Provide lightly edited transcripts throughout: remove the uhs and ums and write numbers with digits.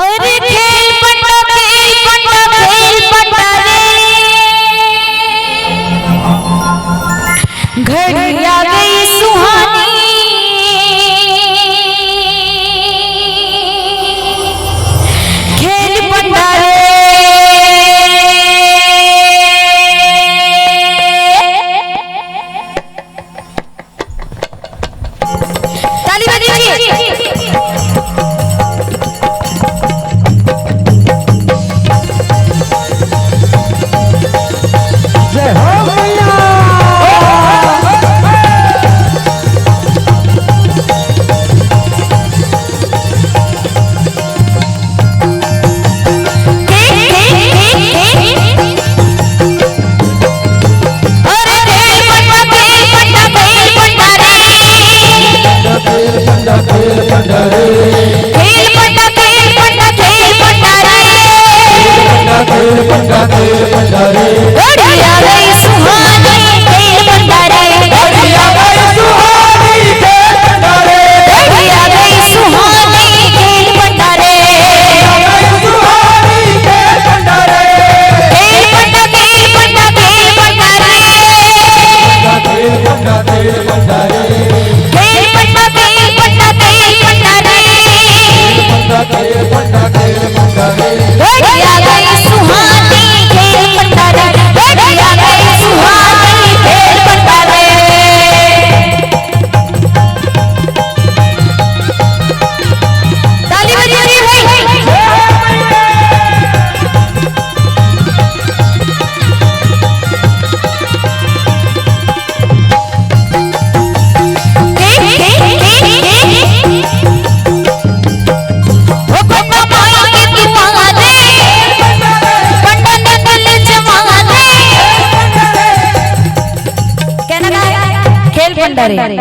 अरे खेल पंडा खेल पंडा रे घड़ी आ गई सुहानी खेल पंडा रे ताली बजाइए।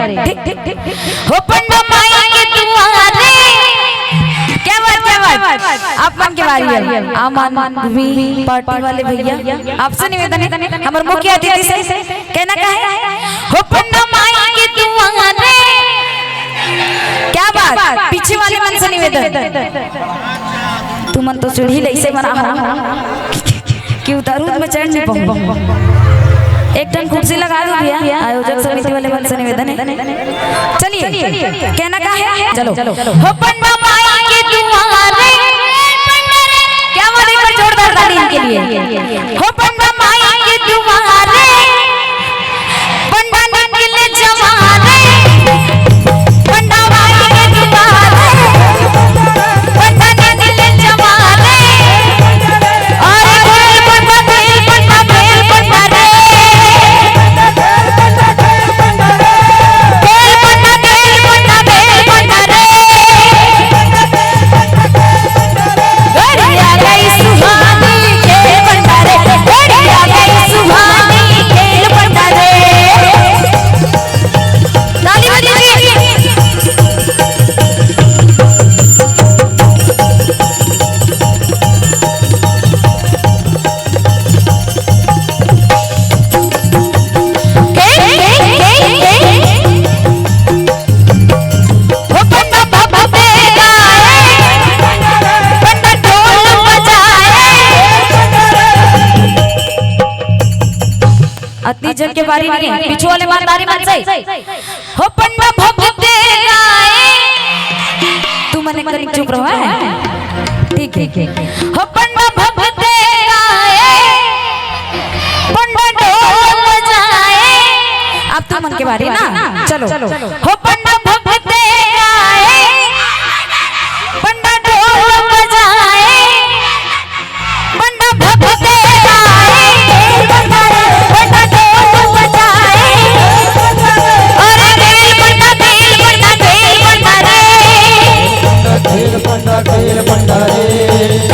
हो पंडा माई के दुआरे क्या बात आप मन के बारी है आमान भी पार्टी वाले भैया आपसे निवेदन है हमारे मुख्य अतिथि से कहना क्या है हो पंडा माई के दुआरे क्या बात पीछे वाले मन से निवेदन तू मन तो सीढ़ी ले से बना कि उतारू में चढ़ नहीं पाऊंगा एक टन कुर्सी लगा दो भैया आयोजक समिति वाले मन से निवेदन है चलिए कहना क्या है चलो हो पंडा माई के दुआरे क्या बोले एक बार जोरदार ताली इनके लिए हो पंडा माई के दुआरे पंडा निकले जवारे पंडा माई के दुआरे पंडा निकले जवारे अरे पंडा रे अति जन के बारी नहीं है पीछे वाले मानदारी मान सही हो पंडा भगते गाए तू मने करीब चुप रहो है ठीक हो पंडा भगते गाए पंडा ढोल बजाए अब तू मन के बारी ना चलो हो पंडा भगते गाए पंडा ढोल बजाए पंडा भगते खेल पंडा रे